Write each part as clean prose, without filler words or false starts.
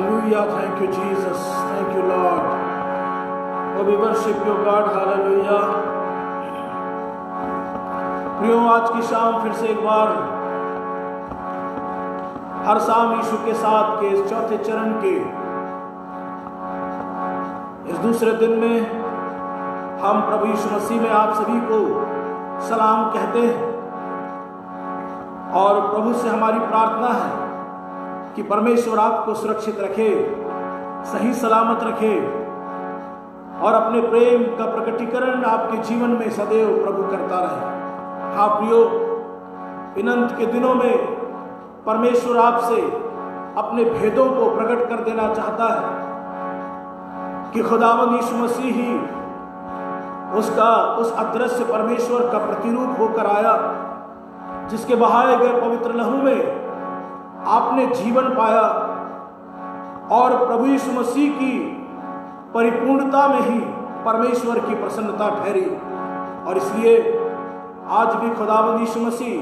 Hallelujah. Thank you, Jesus. Thank you, Lord. Oh, we worship you, God. Hallelujah. प्रियो, आज की शाम फिर से एक बार हर शाम यीशु के साथ के इस चौथे चरण के इस दूसरे दिन में हम प्रभु यीशु मसीह में आप सभी को सलाम कहते हैं और प्रभु से हमारी प्रार्थना है कि परमेश्वर आपको सुरक्षित रखे, सही सलामत रखे और अपने प्रेम का प्रकटीकरण आपके जीवन में सदैव प्रभु करता रहे। हाँ प्रियो, इन अंत के दिनों में परमेश्वर आपसे अपने भेदों को प्रकट कर देना चाहता है कि खुदावंद यीशु मसीह ही उस अदृश्य परमेश्वर का प्रतिरूप होकर आया, जिसके बहाए गए पवित्र लहू में आपने जीवन पाया और प्रभु यीशु मसीह की परिपूर्णता में ही परमेश्वर की प्रसन्नता ठहरी। और इसलिए आज भी खुदावंद यीशु मसीह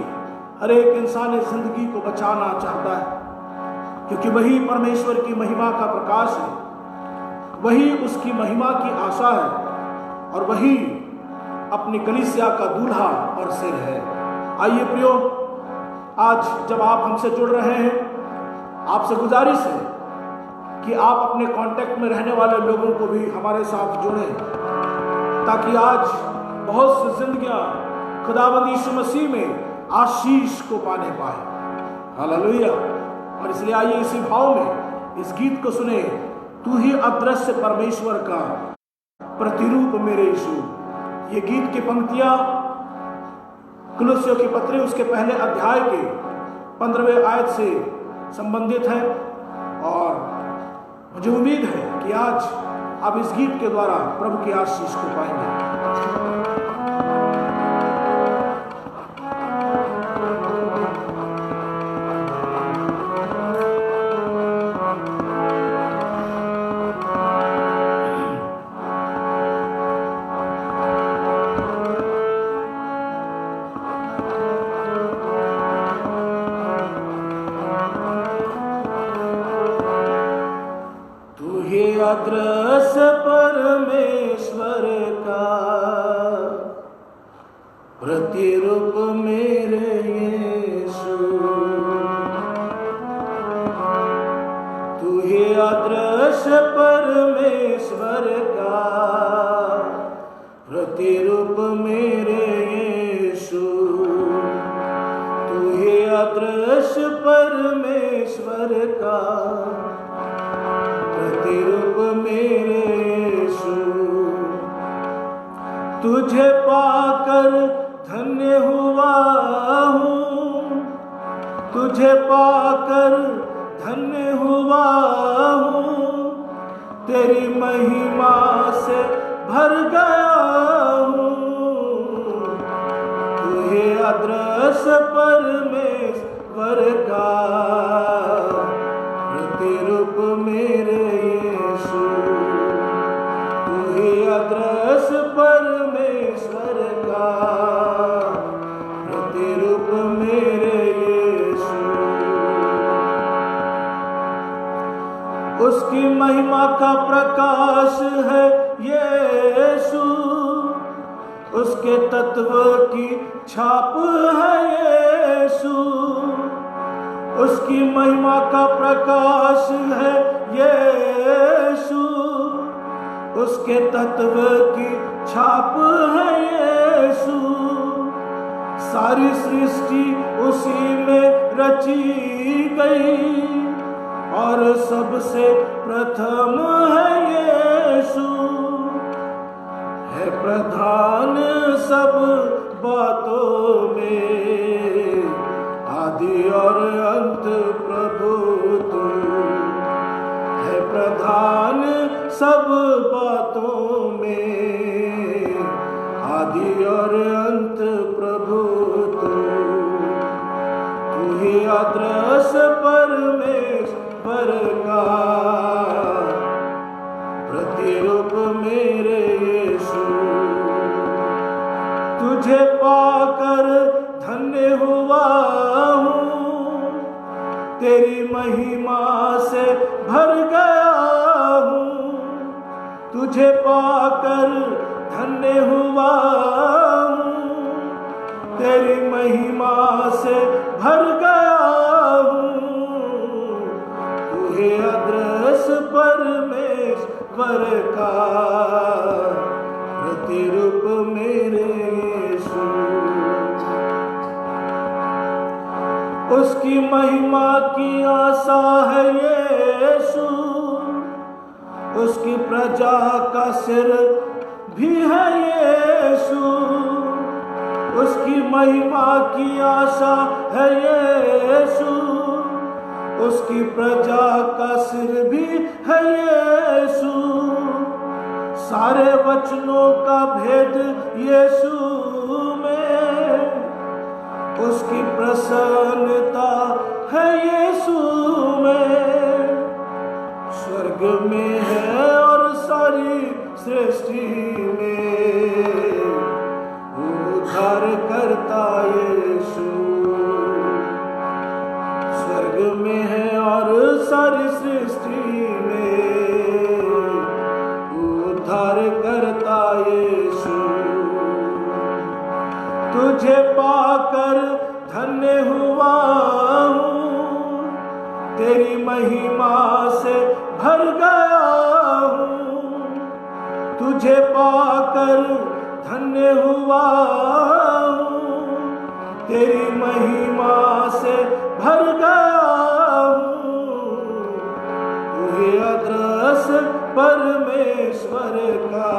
हर एक इंसान जिंदगी को बचाना चाहता है, क्योंकि वही परमेश्वर की महिमा का प्रकाश है, वही उसकी महिमा की आशा है और वही अपनी कलीसिया का दूल्हा और सिर है। आइए प्रियो, आज जब आप हमसे जुड़ रहे हैं, आपसे गुजारिश है कि आप अपने कांटेक्ट में रहने वाले लोगों को भी हमारे साथ जोड़ें, ताकि आज बहुत सी जिंदगियां खुदावंद यीशु मसीह में आशीष को पाने पाए। हालेलुया। और इसलिए आइए इसी भाव में इस गीत को सुने, तू ही अदृश्य परमेश्वर का प्रतिरूप मेरे यीशु। ये गीत की पंक्तियां कुलुस्सियों की पत्री उसके पहले अध्याय के 15वें आयत से संबंधित है और मुझे उम्मीद है कि आज आप इस गीत के द्वारा प्रभु की आशीष को पाएंगे। अदृश्य परमेश्वर का प्रतिरूप मेरे यीशु, तू ही अदृश्य परमेश्वर का प्रतिरूप मेरे यीशु, तू ही अदृश्य परमेश्वर का प्रतिरूप मेरे यीशु। तुझे पाकर धन्य हुआ हूँ, तुझे पाकर धन्य हुआ हूँ, तेरी महिमा से भर गया हूँ। तू ही अदृश्य परमेश्वर का प्रतिरूप मेरे यीशु, तू ही अदृश्य परमेश्वर का प्रतिरूप मेरे यीशु। उसकी महिमा का प्रकाश है यीशु, उसके तत्व की छाप है यीशु, उसकी महिमा का प्रकाश है यीशु, उसके तत्व की छाप है यीशु। सारी सृष्टि उसी में रची गई और सबसे प्रथम है यीशु, है प्रधान सब बातों में, आदि और अंत प्रभु तू, है प्रधान सब बातों में, आदि और अंत प्रभु तू, तू ही अदृश्य परमेश्वर का प्रतिरूप मेरे यीशु। तुझे पाकर धन्य हुआ हूँ, तेरी महिमा से भर गया तुझे पाकर धन्य हुआ हूँ, तेरी महिमा से भर गया हूँ। तू है अदृश्य परमेश्वर का प्रतिरूप मेरे यीशु। उसकी महिमा की आशा है यीशु, उसकी प्रजा का सिर भी है यीशु। उसकी महिमा की आशा है यीशु, उसकी प्रजा का सिर भी है यीशु। सारे वचनों का भेद यीशु में, उसकी प्रसन्नता है यीशु में। स्वर्ग में है और सारी सृष्टि में उद्धार करता यीशु। स्वर्ग में है और सारी सृष्टि में उद्धार करता यीशु। तुझे पाकर धन्य हुआ हूँ, तेरी महिमा से भर गया हूँ। तुझे पाकर धन्य हुआ हूँ, तेरी महिमा से भर गया हूँ। तू है अदृश्य परमेश्वर का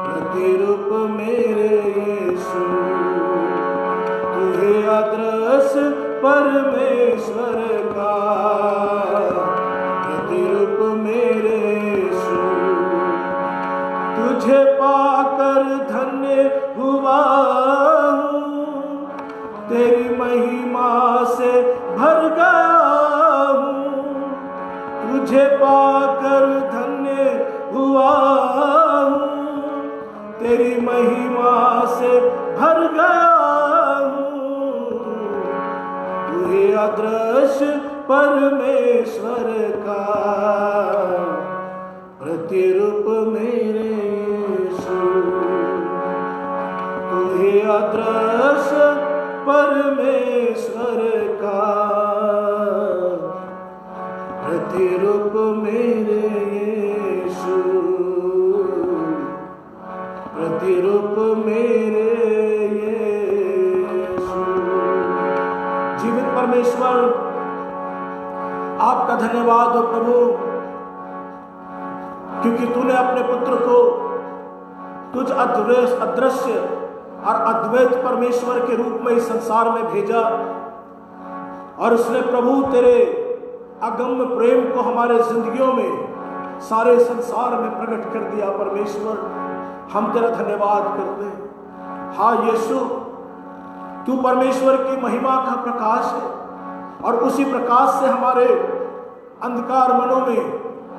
प्रतिरूप मेरे यीशु। तू है अदृश्य परमेश्वर का प्रतिरूप मेरे यीशु। तुझे पाकर धन्य हुआ हूँ, तेरी महिमा से भर गया हूँ। तुझे पाकर धन्य हुआ हूँ, तेरी महिमा से भर गया हूँ। तू है अदृश्य परमेश्वर का प्रतिरूप मेरे यीशु। तू है अदृश्य परमेश्वर का प्रतिरूप मेरे यीशु। प्रतिरूप मेरे यीशु। जीवित परमेश्वर, आपका धन्यवाद हो प्रभु, क्योंकि तूने अपने पुत्र को तुझ अदृश्य और अद्वैत परमेश्वर के रूप में इस संसार में भेजा, और उसने प्रभु तेरे अगम्य प्रेम को हमारे जिंदगियों में, सारे संसार में प्रकट कर दिया। परमेश्वर, हम तेरा धन्यवाद करते हैं। हाँ यीशु, तू परमेश्वर की महिमा का प्रकाश है, और उसी प्रकाश से हमारे अंधकार मनों में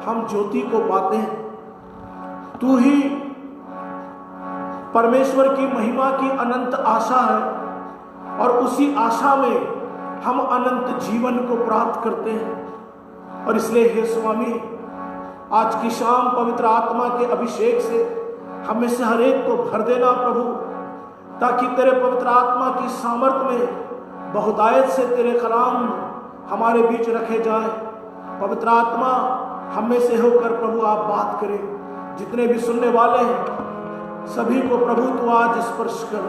हम ज्योति को पाते हैं। तू ही परमेश्वर की महिमा की अनंत आशा है, और उसी आशा में हम अनंत जीवन को प्राप्त करते हैं। और इसलिए हे स्वामी, आज की शाम पवित्र आत्मा के अभिषेक से हमें से हर एक को भर देना प्रभु, ताकि तेरे पवित्र आत्मा की सामर्थ्य में बहुतायत से तेरे कलाम हमारे बीच रखे जाए। पवित्र आत्मा हम में से होकर प्रभु आप बात करें। जितने भी सुनने वाले हैं सभी को प्रभु तू आज स्पर्श कर,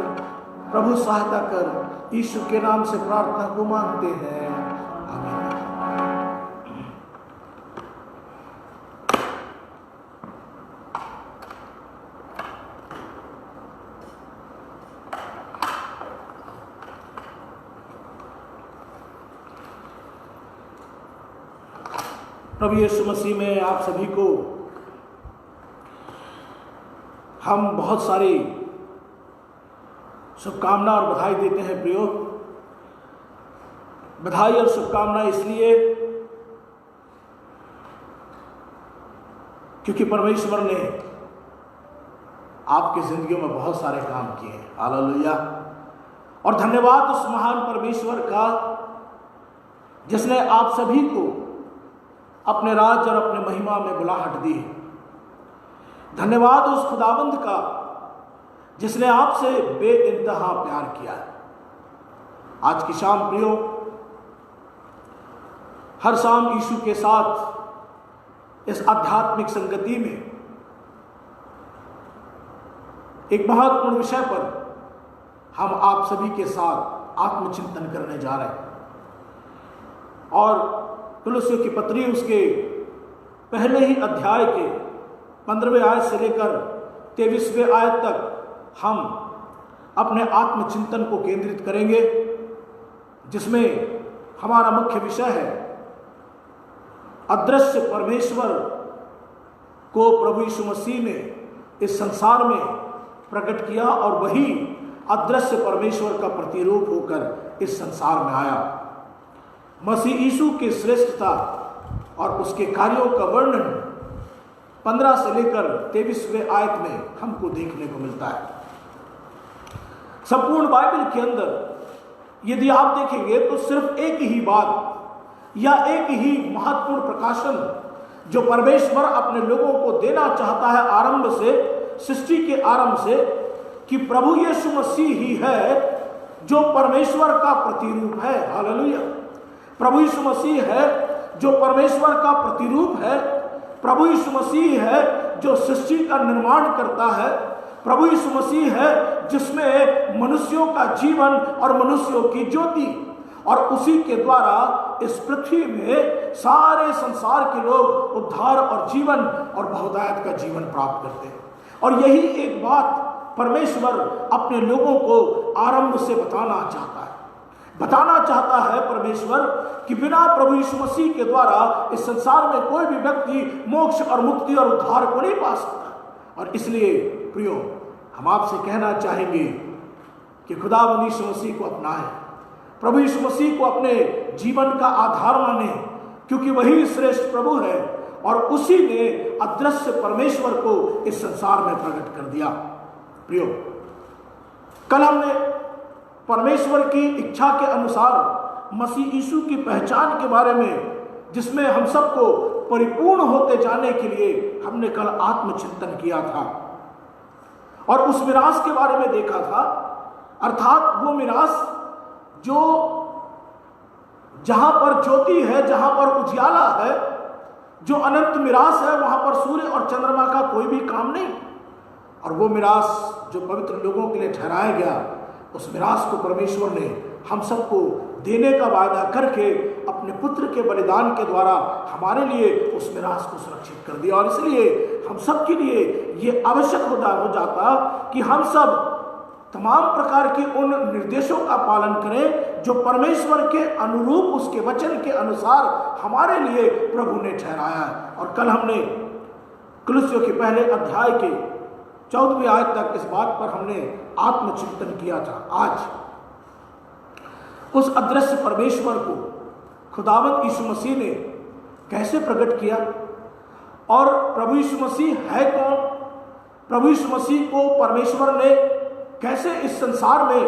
प्रभु सहायता कर। यीशु के नाम से प्रार्थना को मांगते हैं, आमीन। प्रभु यीशु मसीह में आप सभी को हम बहुत सारी शुभकामना और बधाई देते हैं प्रियो। बधाई और शुभकामना इसलिए क्योंकि परमेश्वर ने आपकी जिंदगी में बहुत सारे काम किए। हालेलुया। और धन्यवाद उस महान परमेश्वर का जिसने आप सभी को अपने राज और अपने महिमा में बुलाहट दी है। धन्यवाद उस खुदाबंद का जिसने आपसे बेइंतहा प्यार किया है। आज की शाम प्रियो, हर शाम यीशु के साथ इस आध्यात्मिक संगति में एक महत्वपूर्ण विषय पर हम आप सभी के साथ आत्मचिंतन करने जा रहे हैं। और कुलुस्सियों की पत्री उसके पहले ही अध्याय के 15वें आयत से लेकर 23वें आयत तक हम अपने आत्मचिंतन को केंद्रित करेंगे, जिसमें हमारा मुख्य विषय है अदृश्य परमेश्वर को प्रभु यीशु मसीह ने इस संसार में प्रकट किया और वही अदृश्य परमेश्वर का प्रतिरूप होकर इस संसार में आया। मसीह यीशु की श्रेष्ठता और उसके कार्यों का वर्णन 15 से लेकर 23वें आयत में हमको देखने को मिलता है। संपूर्ण बाइबल के अंदर यदि आप देखेंगे तो सिर्फ एक ही बात या एक ही महत्वपूर्ण प्रकाशन जो परमेश्वर अपने लोगों को देना चाहता है आरंभ से, सृष्टि के आरंभ से, कि प्रभु यीशु मसीह ही है जो परमेश्वर का प्रतिरूप है। हालेलुया। प्रभु यीशु मसीह है जो परमेश्वर का प्रतिरूप है। प्रभु यीशु मसीह है जो सृष्टि का निर्माण करता है। प्रभु यीशु मसीह है जिसमें मनुष्यों का जीवन और मनुष्यों की ज्योति, और उसी के द्वारा इस पृथ्वी में सारे संसार के लोग उद्धार और जीवन और बहुतायत का जीवन प्राप्त करते हैं। और यही एक बात परमेश्वर अपने लोगों को आरंभ से बताना चाहता है परमेश्वर कि बिना प्रभु यीशु मसीह के द्वारा इस संसार में कोई भी व्यक्ति मोक्ष और मुक्ति और उद्धार को नहीं पा सकता। और इसलिए प्रियो, हम आपसे कहना चाहेंगे कि खुदावंद यीशु मसीह को अपनाएं, प्रभु यीशु मसीह को अपने जीवन का आधार माने, क्योंकि वही श्रेष्ठ प्रभु है और उसी ने अदृश्य परमेश्वर को इस संसार में प्रकट कर दिया। प्रियो, कल हमने परमेश्वर की इच्छा के अनुसार मसीह यीशु की पहचान के बारे में, जिसमें हम सबको परिपूर्ण होते जाने के लिए हमने कल आत्मचिंतन किया था और उस मिरास के बारे में देखा था। अर्थात वो मिरास जो जहां पर ज्योति है, जहां पर उजियाला है, जो अनंत मिरास है, वहां पर सूर्य और चंद्रमा का कोई भी काम नहीं। और वो मिरास जो पवित्र लोगों के लिए ठहराया गया, उस मिरास को परमेश्वर ने हम सबको देने का वायदा करके अपने पुत्र के बलिदान के द्वारा हमारे लिए उस मिरास को सुरक्षित कर दिया। और इसलिए हम सब के लिए ये आवश्यक हो जाता कि हम सब तमाम प्रकार के उन निर्देशों का पालन करें जो परमेश्वर के अनुरूप, उसके वचन के अनुसार हमारे लिए प्रभु ने ठहराया है। और कल हमने कुलुस्सियों के पहले अध्याय के 14वें आयत तक इस बात पर हमने आत्मचिंतन किया था। आज उस अदृश्य परमेश्वर को खुदावंद यीशु मसीह ने कैसे प्रकट किया और प्रभु यीशु मसीह है कौन, प्रभु यीशु मसीह को परमेश्वर ने कैसे इस संसार में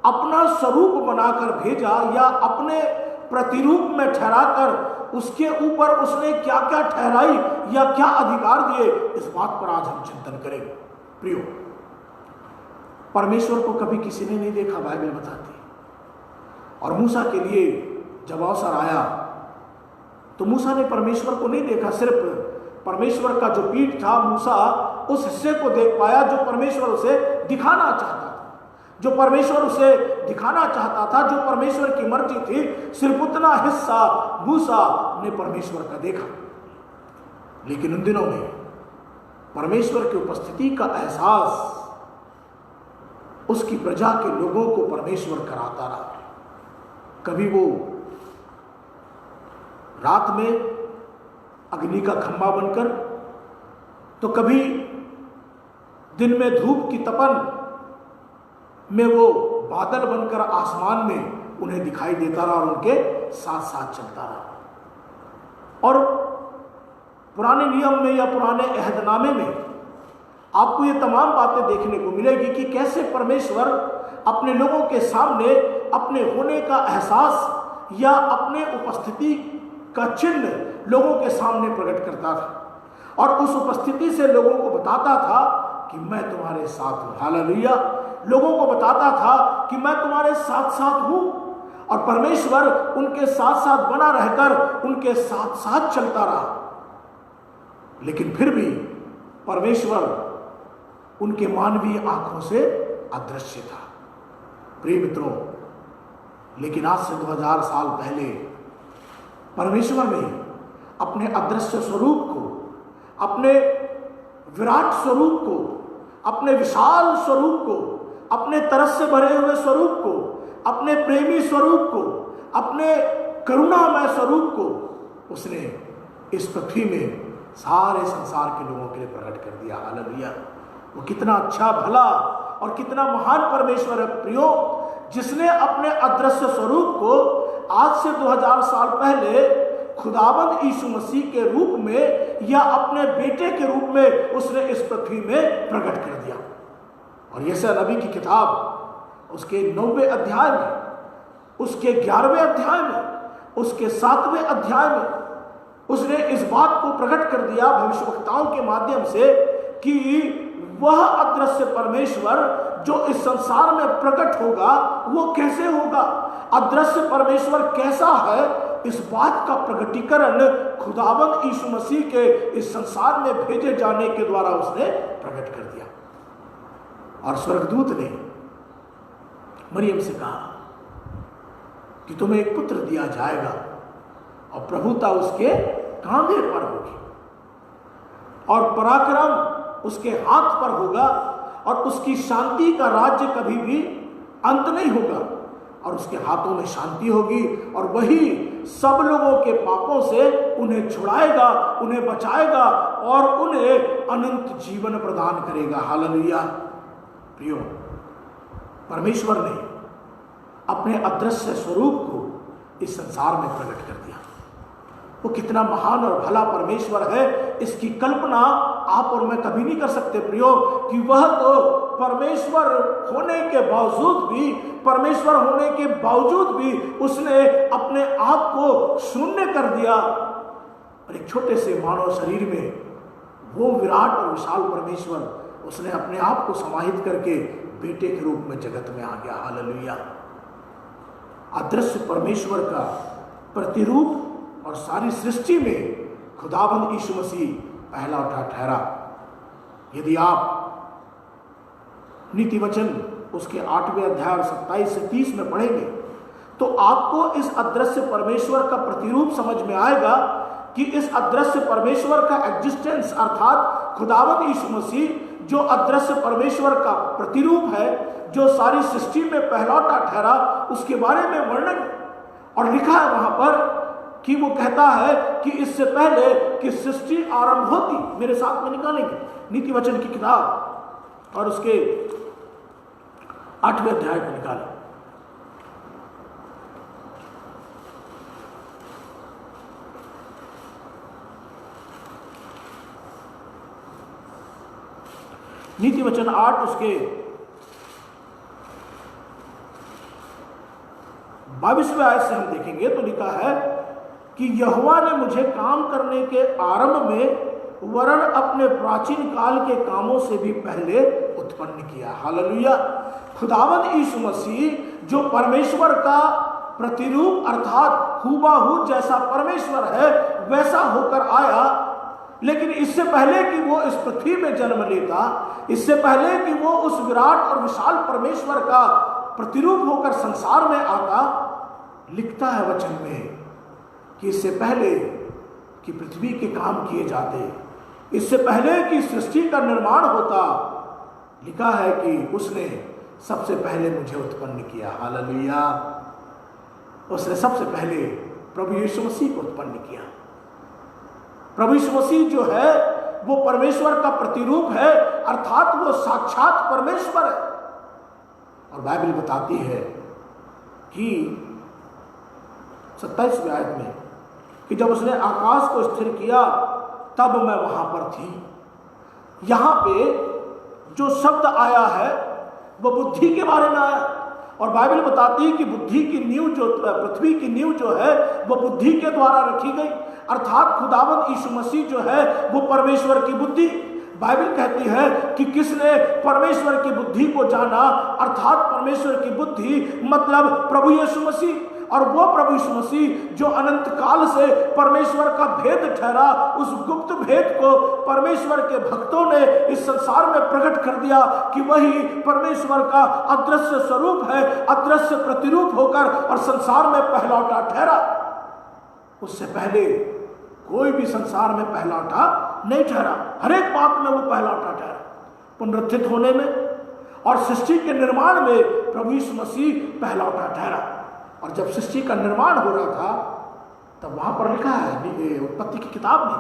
अपना स्वरूप बनाकर भेजा या अपने प्रतिरूप में ठहराकर उसके ऊपर उसने क्या क्या ठहराई या क्या अधिकार दिए, इस बात पर आज हम चिंतन करेंगे। प्रियो, परमेश्वर को कभी किसी ने नहीं देखा, बाइबल बताती है। और मूसा के लिए जब अवसर आया तो मूसा ने परमेश्वर को नहीं देखा, सिर्फ परमेश्वर का जो पीठ था, मूसा उस हिस्से को देख पाया जो परमेश्वर उसे दिखाना चाहता था, जो परमेश्वर उसे दिखाना चाहता था, जो परमेश्वर की मर्जी थी, सिर्फ उतना हिस्सा मूसा ने परमेश्वर का देखा। लेकिन उन दिनों में परमेश्वर की उपस्थिति का एहसास उसकी प्रजा के लोगों को परमेश्वर कराता रहा। कभी वो रात में अग्नि का खंभा बनकर, तो कभी दिन में धूप की तपन में वो बादल बनकर आसमान में उन्हें दिखाई देता रहा और उनके साथ साथ चलता रहा। और पुराने नियम में या पुराने अहदनामे में आपको ये तमाम बातें देखने को मिलेगी कि कैसे परमेश्वर अपने लोगों के सामने अपने होने का एहसास या अपने उपस्थिति का चिन्ह लोगों के सामने प्रकट करता था। और उस उपस्थिति से लोगों को बताता था कि मैं तुम्हारे साथ हूं। हालेलुया। लोगों को बताता था कि मैं तुम्हारे साथ साथ हूं, और परमेश्वर उनके साथ साथ बना रहकर उनके साथ साथ चलता रहा। लेकिन फिर भी परमेश्वर उनके मानवीय आंखों से अदृश्य था। प्रिय मित्रों, लेकिन आज से 2000 साल पहले परमेश्वर ने अपने अदृश्य स्वरूप को, अपने विराट स्वरूप को, अपने विशाल स्वरूप को, अपने तरस से भरे हुए स्वरूप को, अपने प्रेमी स्वरूप को, अपने करुणामय स्वरूप को उसने इस पृथ्वी में सारे संसार के लोगों के लिए प्रकट कर दिया। हालेलुया। वो कितना अच्छा, भला और कितना महान परमेश्वर है प्रियो, जिसने अपने अदृश्य स्वरूप को आज से 2000 साल पहले खुदाबंद यीशु मसीह के रूप में या अपने बेटे के रूप में उसने इस पृथ्वी में प्रकट कर दिया। और यशायाह नबी की किताब उसके 9वें अध्याय में, उसके 11वें अध्याय में, उसके 7वें अध्याय में उसने इस बात को प्रकट कर दिया भविष्यवक्ताओं के माध्यम से कि वह अदृश्य परमेश्वर जो इस संसार में प्रकट होगा वो कैसे होगा, अदृश्य परमेश्वर कैसा है, इस बात का प्रकटीकरण खुदाबंद यीशु मसीह के इस संसार में भेजे जाने के द्वारा उसने प्रकट कर दिया। और स्वर्गदूत ने मरियम से कहा कि तुम्हें एक पुत्र दिया जाएगा और प्रभुता उसके कांधे पर होगी और पराक्रम उसके हाथ पर होगा, और उसकी शांति का राज्य कभी भी अंत नहीं होगा, और उसके हाथों में शांति होगी, और वही सब लोगों के पापों से उन्हें छुड़ाएगा, उन्हें बचाएगा और उन्हें अनंत जीवन प्रदान करेगा। हालेलुया। प्रियो, परमेश्वर ने अपने अदृश्य स्वरूप को इस संसार में प्रकट कर दिया। वो कितना महान और भला परमेश्वर है, इसकी कल्पना आप और मैं कभी नहीं कर सकते प्रियो, कि वह तो परमेश्वर होने के बावजूद भी, परमेश्वर होने के बावजूद भी उसने अपने आप को शून्य कर दिया, और एक छोटे से मानव शरीर में वो विराट और विशाल परमेश्वर उसने अपने आप को समाहित करके बेटे के रूप में जगत में आ गया। हालेलुया। अदृश्य परमेश्वर का प्रतिरूप और सारी सृष्टि में खुदाबंद यीशु मसीह पहला ठहरा। यदि आप नीति वचन उसके 8वें अध्याय 27 से 30 में पढ़ेंगे तो आपको इस अदृश्य परमेश्वर का प्रतिरूप समझ में आएगा कि इस अदृश्य परमेश्वर का एग्जिस्टेंस अर्थात खुदावंद यीशु मसीह जो अदृश्य परमेश्वर का प्रतिरूप है, जो सारी सृष्टि में पहलौठा ठहरा, उसके बारे में वर्णन और लिखा है वहां पर कि वो कहता है कि इससे पहले कि सृष्टि आरंभ होती, मेरे साथ में निकालेंगे नीति वचन की किताब और उसके 8वें अध्याय को निकालें। नीति वचन 8 उसके 22वें आयत से हम देखेंगे तो लिखा है कि यहोवा ने मुझे काम करने के आरंभ में वरन अपने प्राचीन काल के कामों से भी पहले उत्पन्न किया। हालेलुया। खुदावंद यीशु मसीह जो परमेश्वर का प्रतिरूप अर्थात हूबहू जैसा परमेश्वर है वैसा होकर आया, लेकिन इससे पहले कि वो इस पृथ्वी में जन्म लेता, इससे पहले कि वो उस विराट और विशाल परमेश्वर का प्रतिरूप होकर संसार में आता, लिखता है वचन में कि इससे पहले कि पृथ्वी के काम किए जाते, इससे पहले कि सृष्टि का निर्माण होता, लिखा है कि उसने सबसे पहले मुझे उत्पन्न किया। हालेलुया। उसने सबसे पहले प्रभु यीशु मसीह को उत्पन्न किया। प्रभु यीशु मसीह जो है वो परमेश्वर का प्रतिरूप है, अर्थात वो साक्षात परमेश्वर है। और बाइबल बताती है कि 27वें आयत में कि जब उसने आकाश को स्थिर किया तब मैं वहां पर थी। यहां पे जो शब्द आया है वो बुद्धि के बारे में आया, और बाइबल बताती है कि बुद्धि की नींव जो पृथ्वी की नींव जो है वो बुद्धि के द्वारा रखी गई, अर्थात खुदावंद यीशु मसीह जो है वो परमेश्वर की बुद्धि। बाइबल कहती है कि किसने परमेश्वर की बुद्धि को जाना, अर्थात परमेश्वर की बुद्धि मतलब प्रभु यीशु मसीह। और वो प्रभु यीशु मसीह जो अनंत काल से परमेश्वर का भेद ठहरा, उस गुप्त भेद को परमेश्वर के भक्तों ने इस संसार में प्रकट कर दिया कि वही परमेश्वर का अदृश्य स्वरूप है, अदृश्य प्रतिरूप होकर और संसार में पहलौठा ठहरा। उससे पहले कोई भी संसार में पहलौठा नहीं ठहरा, हर एक बात में वो पहलौठा ठहरा। पुनरुत्थित होने में और सृष्टि के निर्माण में प्रभु यीशु मसीह पहलौठा ठहरा। और जब सृष्टि का निर्माण हो रहा था तब वहां पर लिखा है उत्पत्ति की किताब में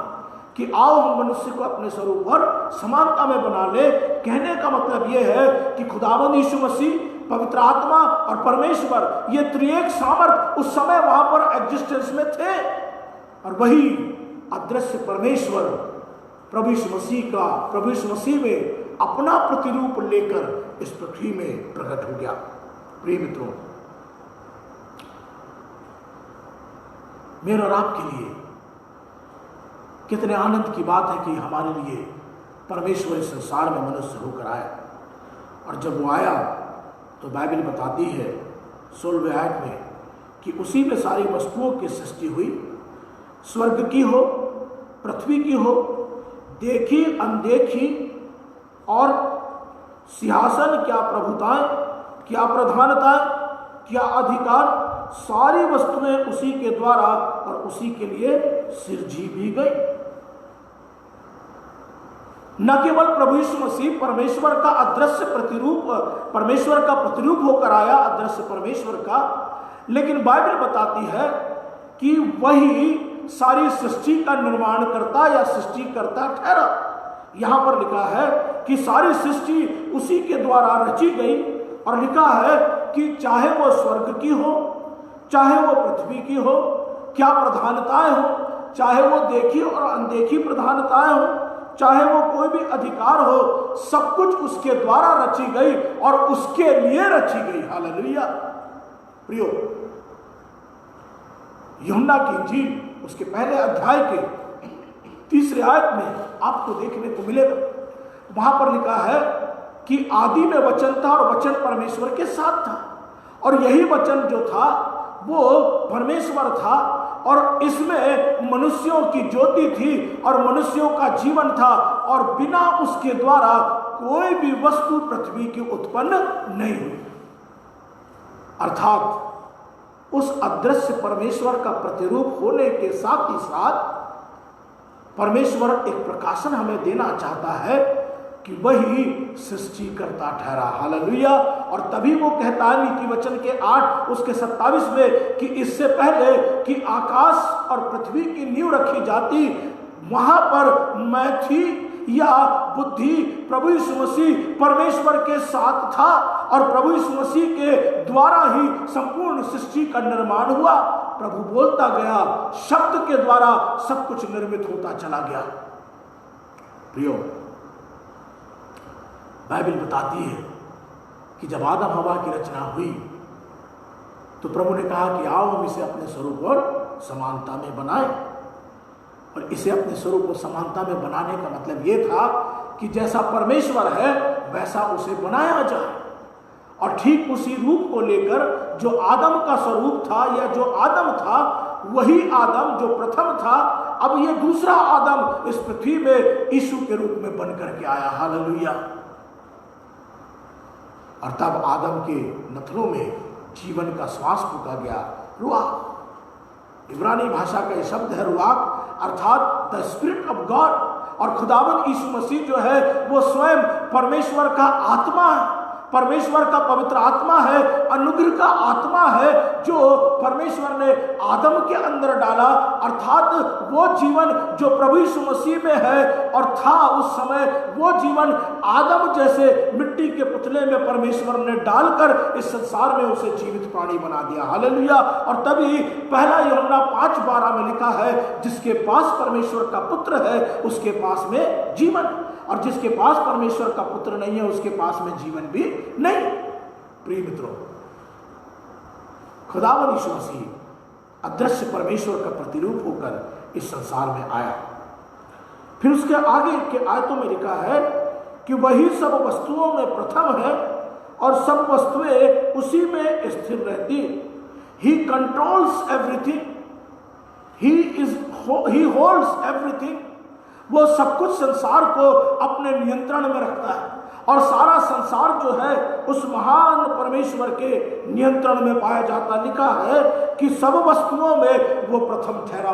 कि आओ हम मनुष्य को अपने स्वरूप और समानता में बना ले। कहने का मतलब यह है कि खुदावंद यीशु मसीह, पवित्र आत्मा और परमेश्वर, ये त्रिएक सामर्थ उस समय वहां पर एग्जिस्टेंस में थे। और वही अदृश्य परमेश्वर प्रभु यीशु मसीह में अपना प्रतिरूप लेकर इस पृथ्वी में प्रकट हो गया। प्रिय मित्रों, मेरे और आपके लिए कितने आनंद की बात है कि हमारे लिए परमेश्वर इस संसार में मनुष्य होकर आया। और जब वो आया तो बाइबल बताती है 16वें आयत में कि उसी में सारी वस्तुओं की सृष्टि हुई, स्वर्ग की हो, पृथ्वी की हो, देखी अनदेखी, और सिंहासन, क्या प्रभुताएं, क्या प्रधानताएं, क्या अधिकार, सारी वस्तुएं उसी के द्वारा और उसी के लिए सिरजी भी गई। न केवल प्रभु यीशु मसीह परमेश्वर का अदृश्य प्रतिरूप, परमेश्वर का प्रतिरूप होकर आया, अदृश्य परमेश्वर का, लेकिन बाइबल बताती है कि वही सारी सृष्टि का निर्माण करता या सृष्टिकर्ता ठहरा। यहां पर लिखा है कि सारी सृष्टि उसी के द्वारा रची गई, और लिखा है कि चाहे वो स्वर्ग की हो, चाहे वो पृथ्वी की हो, क्या प्रधानताएं हो, चाहे वो देखी और अनदेखी प्रधानताएं हो, चाहे वो कोई भी अधिकार हो, सब कुछ उसके द्वारा रची गई और उसके लिए रची गई। हालेलुया। प्रियो, यूहन्ना की इंजील उसके पहले अध्याय के 3रे आयत में आपको देखने को मिलेगा। वहां पर लिखा है कि आदि में वचन था और वचन परमेश्वर के साथ था, और यही वचन जो था वो परमेश्वर था, और इसमें मनुष्यों की ज्योति थी और मनुष्यों का जीवन था, और बिना उसके द्वारा कोई भी वस्तु पृथ्वी की उत्पन्न नहीं हुई। अर्थात उस अदृश्य परमेश्वर का प्रतिरूप होने के साथ ही साथ परमेश्वर एक प्रकाशन हमें देना चाहता है कि वही सृष्टिकर्ता ठहरा। हालेलुया। और तभी वो कहता है नीति वचन के 8 उसके 27 में कि इससे पहले कि आकाश और पृथ्वी की नींव रखी जाती, वहां पर मैं थी, या बुद्धि प्रभु यीशु मसीह परमेश्वर के साथ था, और प्रभु यीशु मसीह के द्वारा ही संपूर्ण सृष्टि का निर्माण हुआ। प्रभु बोलता गया, शब्द के द्वारा सब कुछ निर्मित होता चला गया। प्रियो, बाइबल बताती है कि जब आदम हवा की रचना हुई तो प्रभु ने कहा कि आओ हम इसे अपने स्वरूप और समानता में बनाएं। और इसे अपने स्वरूप और समानता में बनाने का मतलब यह था कि जैसा परमेश्वर है वैसा उसे बनाया जाए। और ठीक उसी रूप को लेकर जो आदम का स्वरूप था, या जो आदम था, वही आदम जो प्रथम था, अब ये दूसरा आदम इस पृथ्वी में यीशु के रूप में बन करके आया। हालेलुया। और तब आदम के नथनों में जीवन का श्वास फूंका गया, रुआक। इब्रानी भाषा का यह शब्द है रुआक, अर्थात द स्पिरिट ऑफ गॉड। और खुदावंद यीशु मसीह जो है वो स्वयं परमेश्वर का आत्मा है, परमेश्वर का पवित्र आत्मा है, अनुग्रह का आत्मा है, जो परमेश्वर ने आदम के अंदर डाला। अर्थात वो जीवन जो प्रभु यीशु मसीह में है और था उस समय, वो जीवन आदम जैसे मिट्टी के पुतले में परमेश्वर ने डालकर इस संसार में उसे जीवित प्राणी बना दिया। हालेलुया। और तभी पहला यूहन्ना 5:12 में लिखा है, जिसके पास परमेश्वर का पुत्र है उसके पास में जीवन, और जिसके पास परमेश्वर का पुत्र नहीं है उसके पास में जीवन भी नहीं। प्रिय मित्रों, खुदावंद यीशु मसीह अदृश्य परमेश्वर का प्रतिरूप होकर इस संसार में आया। फिर उसके आगे के आयतों में लिखा है कि वही सब वस्तुओं में प्रथम है और सब वस्तुएं उसी में स्थिर रहती। ही कंट्रोल्स एवरीथिंग, ही होल्ड्स एवरीथिंग। वो सब कुछ संसार को अपने नियंत्रण में रखता है और सारा संसार जो है उस महान परमेश्वर के नियंत्रण में पाया जाता। लिखा है कि सब वस्तुओं में वो प्रथम ठहरा,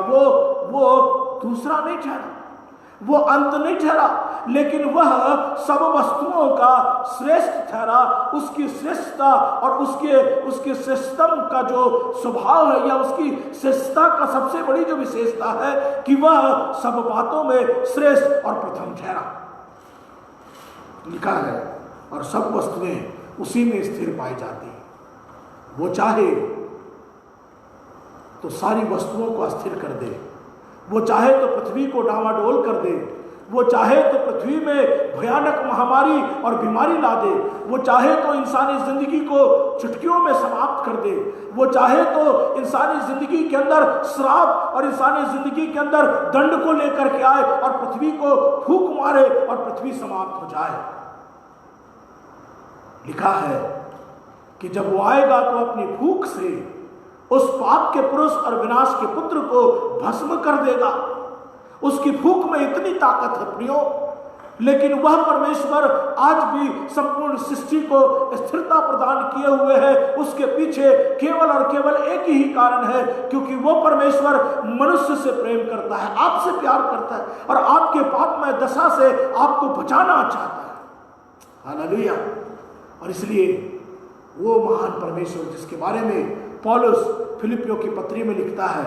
वो दूसरा नहीं ठहरा, वो अंत नहीं ठहरा, लेकिन वह सब वस्तुओं का श्रेष्ठ ठहरा। उसकी श्रेष्ठता और उसके श्रेष्ठतम का जो स्वभाव है या उसकी श्रेष्ठता का सबसे बड़ी जो विशेषता है कि वह सब बातों में श्रेष्ठ और प्रथम ठहरा। लिखा है और सब वस्तुएं उसी में स्थिर पाई जाती है। वो चाहे तो सारी वस्तुओं को अस्थिर कर दे, वो चाहे तो पृथ्वी को डावाडोल कर दे, वो चाहे तो पृथ्वी में भयानक महामारी और बीमारी ला दे, वो चाहे तो इंसानी जिंदगी को चुटकियों में समाप्त कर दे, वो चाहे तो इंसानी जिंदगी के अंदर श्राप और इंसानी जिंदगी के अंदर दंड को लेकर के आए और पृथ्वी को फूंक मारे और पृथ्वी समाप्त हो जाए। लिखा है कि जब वो आएगा तो अपनी फूंक से उस पाप के पुरुष और विनाश के पुत्र को भस्म कर देगा। उसकी फूंक में इतनी ताकत है प्रियो, लेकिन वह परमेश्वर आज भी संपूर्ण सृष्टि को स्थिरता प्रदान किए हुए है। उसके पीछे केवल और केवल एक ही कारण है, क्योंकि वो परमेश्वर मनुष्य से प्रेम करता है, आपसे प्यार करता है और आपके पापमय दशा से आपको बचाना चाहता है। हालेलुया। और इसलिए वो महान परमेश्वर जिसके बारे में पौलुस फिलिपियों की पत्री में लिखता है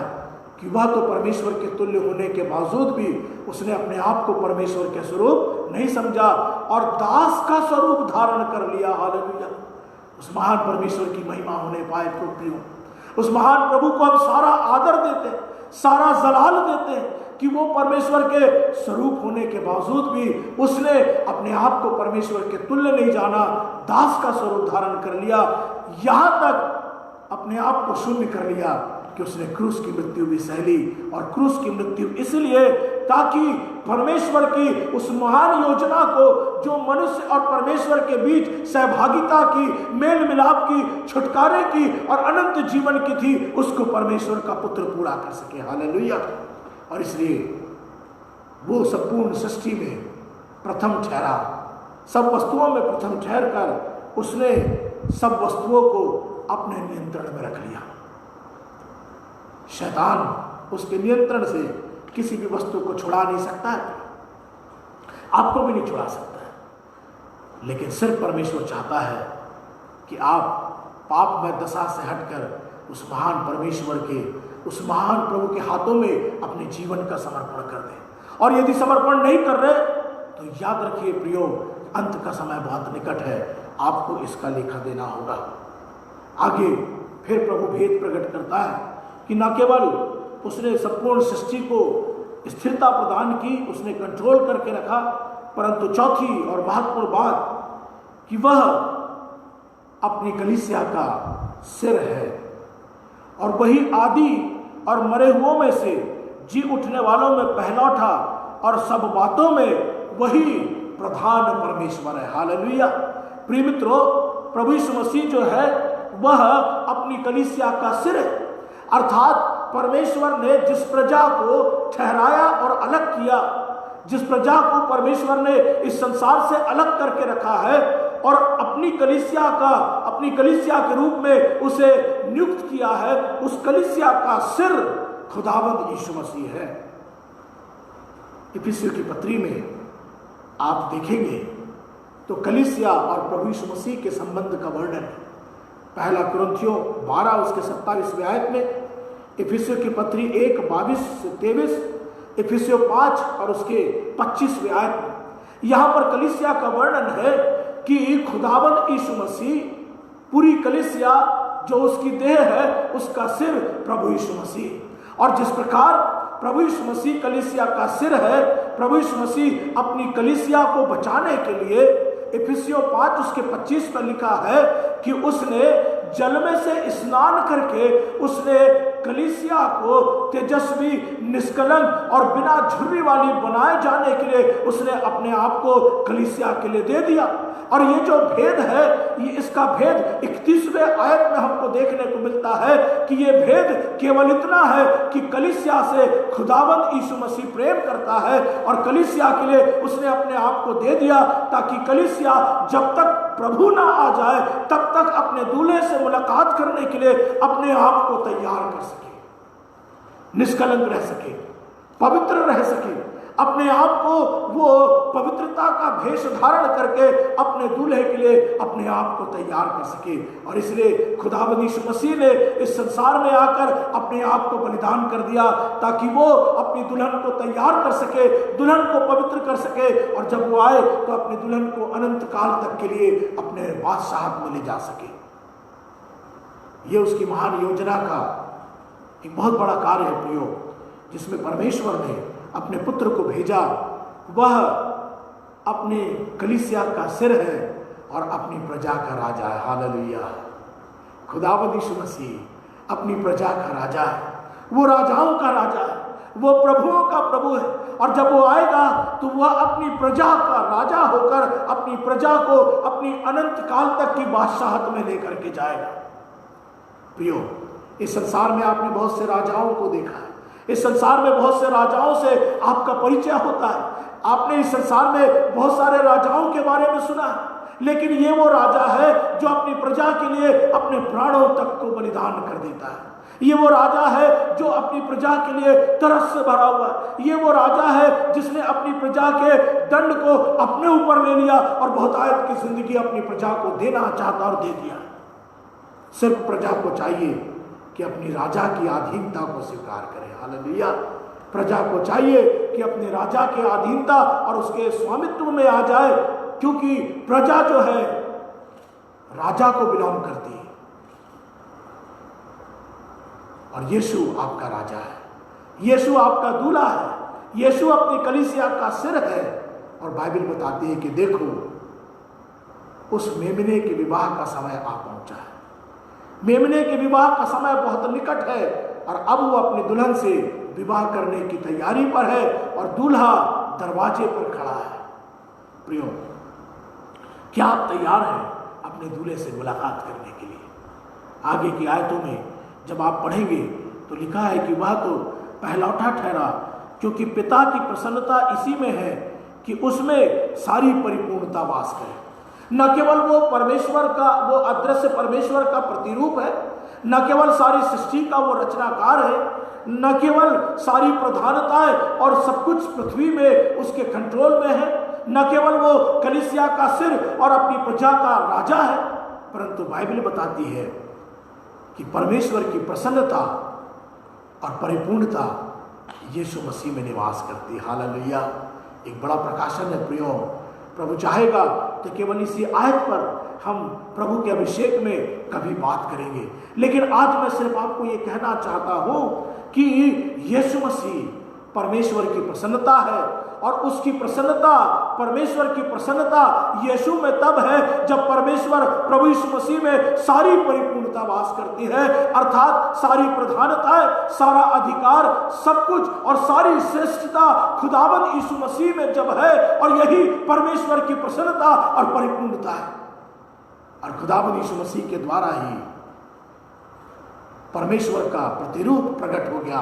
कि वह तो परमेश्वर के तुल्य होने के बावजूद भी उसने अपने आप को परमेश्वर के स्वरूप नहीं समझा और दास का स्वरूप धारण कर लिया। हालेलुया। उस महान परमेश्वर की महिमा होने पाए तो प्रियो, उस महान प्रभु को हम सारा आदर देते हैं, सारा जलाल देते हैं कि वो परमेश्वर के स्वरूप होने के बावजूद भी उसने अपने आप को परमेश्वर के तुल्य नहीं जाना, दास का स्वरूप धारण कर लिया, यहां तक अपने आप को शून्य कर लिया कि उसने क्रूस की मृत्यु भी सह ली। और क्रूस की मृत्यु इसलिए ताकि परमेश्वर की उस महान योजना को जो मनुष्य और परमेश्वर के बीच सहभागिता की, मेल मिलाप की, छुटकारे की और अनंत जीवन की थी, उसको परमेश्वर का पुत्र पूरा कर सके। हालेलुया। और इसलिए वो संपूर्ण सृष्टि में प्रथम ठहरा, सब वस्तुओं में प्रथम ठहर कर उसने सब वस्तुओं को अपने नियंत्रण में रख लिया। शैतान उसके नियंत्रण से किसी भी वस्तु को छुड़ा नहीं सकता है, आपको भी नहीं छुड़ा सकता है, लेकिन सिर्फ परमेश्वर चाहता है कि आप पाप में दशा से हटकर उस महान परमेश्वर के, उस महान प्रभु के हाथों में अपने जीवन का समर्पण कर दें। और यदि समर्पण नहीं कर रहे तो याद रखिए प्रियो, अंत का समय बहुत निकट है, आपको इसका लेखा देना होगा। आगे फिर प्रभु भेद प्रकट करता है कि न केवल उसने संपूर्ण सृष्टि को स्थिरता प्रदान की, उसने कंट्रोल करके रखा, परंतु चौथी और महत्वपूर्ण बात कि वह अपनी कलीसिया का सिर है और वही आदि और मरे हुओं में से जी उठने वालों में पहलौठा और सब बातों में वही प्रधान परमेश्वर है। हालेलुया। प्रिय मित्रों, प्रभु यीशु मसीह जो है वह अपनी कलीसिया का सिर है, अर्थात परमेश्वर ने जिस प्रजा को ठहराया और अलग किया, जिस प्रजा को परमेश्वर ने इस संसार से अलग करके रखा है और अपनी कलीसिया के रूप में उसे नियुक्त किया है, उस कलीसिया का सिर खुदावंद यीशु मसीह है। इफिसियों की पत्री में आप देखेंगे तो कलीसिया और प्रभु यीशु मसीह के संबंध का वर्णन पहला कुरिन्थियों 12 उसके 27वें आयत में, इफिसियों की पत्री 1:22 से 23, इफिसियों 5 और उसके 25वें आयत में यहां पर कलीसिया का वर्णन है कि खुदावंद यीशु मसीह, पूरी कलीसिया जो उसकी देह है उसका सिर प्रभु यीशु मसीह। और जिस प्रकार प्रभु यीशु मसीह कलीसिया का सिर है, प्रभु यीशु मसीह अपनी कलीसिया को बचाने के लिए इफिसियों 5 उसके 25 पर लिखा है कि उसने जल में से स्नान करके उसने कलीसिया को तेजस्वी, निष्कलंक और बिना झुर्री वाली बनाए जाने के लिए उसने अपने आप को कलीसिया के लिए दे दिया। और ये जो भेद है, ये इसका भेद 31वें आयत में हमको देखने को मिलता है कि ये भेद केवल इतना है कि कलीसिया से खुदावंद यीशु मसीह प्रेम करता है और कलीसिया के लिए उसने अपने आप को दे दिया, ताकि कलीसिया जब तक प्रभु ना आ जाए तब तक अपने दूल्हे से मुलाकात करने के लिए अपने आप को तैयार कर सके, निष्कलंक रह सके, पवित्र रह सके, अपने आप को वो पवित्रता का भेष धारण करके अपने दूल्हे के लिए अपने आप को तैयार कर सके। और इसलिए खुदावंद यीशु मसीह ने इस संसार में आकर अपने आप को बलिदान कर दिया, ताकि वो अपनी दुल्हन को तैयार कर सके, दुल्हन को पवित्र कर सके, और जब वो आए तो अपनी दुल्हन को अनंत काल तक के लिए अपने बादशाहत में ले जा सके। ये उसकी महान योजना का एक बहुत बड़ा कार्य है प्रियो, जिसमें परमेश्वर ने अपने पुत्र को भेजा। वह अपने कलीसिया का सिर है और अपनी प्रजा का राजा है। हालेलुया। खुदावंद यीशु मसीह अपनी प्रजा का राजा है, वो राजाओं का राजा है, वो प्रभुओं का प्रभु है। और जब वो आएगा तो वह अपनी प्रजा का राजा होकर अपनी प्रजा को अपनी अनंत काल तक की बादशाहत में लेकर के जाएगा। प्रियो, इस संसार में आपने बहुत से राजाओं को देखा है, इस संसार में बहुत से राजाओं से आपका परिचय होता है, आपने इस संसार में बहुत सारे राजाओं के बारे में सुना है, लेकिन ये वो राजा है जो अपनी प्रजा के लिए अपने प्राणों तक को बलिदान कर देता है। ये वो राजा है जो अपनी प्रजा के लिए तरस से भरा हुआ है। ये वो राजा है जिसने अपनी प्रजा के दंड को अपने ऊपर ले लिया और बहुतायत की जिंदगी अपनी प्रजा को देना चाहता और दे दिया। सिर्फ प्रजा को चाहिए कि अपनी राजा की अधीनता को स्वीकार करे। हालेलुया। प्रजा को चाहिए कि अपने राजा के अधीनता और उसके स्वामित्व में आ जाए, क्योंकि प्रजा जो है राजा को बिलोंग करती है और यीशु आपका राजा है, यीशु आपका दूल्हा है, यीशु अपनी कलीसिया का सिर है। और बाइबल बताती है कि देखो, उस मेमने के विवाह का समय आ पहुंचा है। मेमने के विवाह का समय बहुत निकट है और अब वो अपनी दुल्हन से विवाह करने की तैयारी पर है और दूल्हा दरवाजे पर खड़ा है। प्रियो, क्या आप तैयार हैं अपने दूल्हे से मुलाकात करने के लिए? आगे की आयतों में जब आप पढ़ेंगे तो लिखा है कि वह तो पहलौठा ठहरा, क्योंकि पिता की प्रसन्नता इसी में है कि उसमें सारी परिपूर्णता वास करे। न केवल वो परमेश्वर का, वो अदृश्य परमेश्वर का प्रतिरूप है, न केवल सारी सृष्टि का वो रचनाकार है, न केवल सारी प्रधानताएं और सब कुछ पृथ्वी में उसके कंट्रोल में है, न केवल वो कलीसिया का सिर और अपनी प्रजा का राजा है, परंतु बाइबल बताती है कि परमेश्वर की प्रसन्नता और परिपूर्णता यीशु मसीह में निवास करती है। हालेलुया। एक बड़ा प्रकाशन है प्रियो। प्रभु चाहेगा तो केवल इसी आयत पर हम प्रभु के अभिषेक में कभी बात करेंगे, लेकिन आज मैं सिर्फ आपको ये कहना चाहता हूं कि यीशु मसीह परमेश्वर की प्रसन्नता है और उसकी प्रसन्नता, परमेश्वर की प्रसन्नता यीशु में तब है जब परमेश्वर प्रभु यीशु मसीह में सारी परिपूर्णता वास करती है, अर्थात सारी प्रधानताएं, सारा अधिकार, सब कुछ और सारी श्रेष्ठता खुदावंद यीशु मसीह में जब है, और यही परमेश्वर की प्रसन्नता और परिपूर्णता है। और खुदावंद यीशु मसीह के द्वारा ही परमेश्वर का प्रतिरूप प्रकट हो गया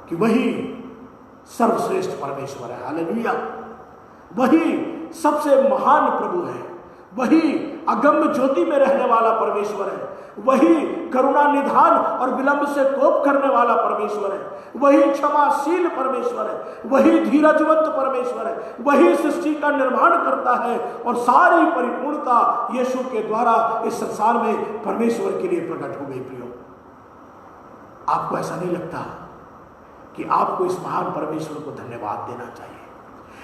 कि वही सर्वश्रेष्ठ परमेश्वर है। हालेलुया। वही सबसे महान प्रभु है, वही अगम्य ज्योति में रहने वाला परमेश्वर है, वही करुणा निधान और विलंब से कोप करने वाला परमेश्वर है, वही क्षमाशील परमेश्वर है, वही धीरजवंत परमेश्वर है, वही सृष्टि का निर्माण करता है और सारी परिपूर्णता यीशु के द्वारा इस संसार में परमेश्वर के लिए प्रकट हो गई। प्रियो, आपको ऐसा नहीं लगता कि आपको इस महान परमेश्वर को धन्यवाद देना चाहिए?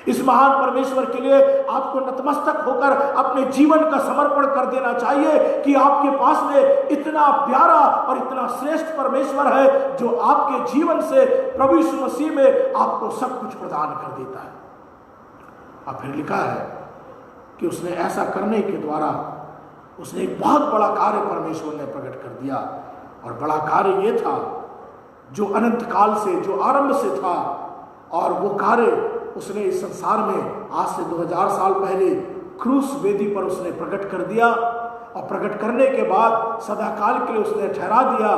इस महान परमेश्वर के लिए आपको नतमस्तक होकर अपने जीवन का समर्पण कर देना चाहिए कि आपके पास में इतना प्यारा और इतना श्रेष्ठ परमेश्वर है जो आपके जीवन से प्रभु यीशु मसीह में आपको सब कुछ प्रदान कर देता है। और फिर लिखा है कि उसने ऐसा करने के द्वारा उसने एक बहुत बड़ा कार्य परमेश्वर ने प्रकट कर दिया। और बड़ा कार्य ये था जो अनंत काल से, जो आरंभ से था, और वो कार्य उसने इस संसार में आज से 2000 साल पहले क्रूस वेदी पर उसने प्रकट कर दिया। और प्रकट करने के बाद सदा काल के लिए उसने ठहरा दिया।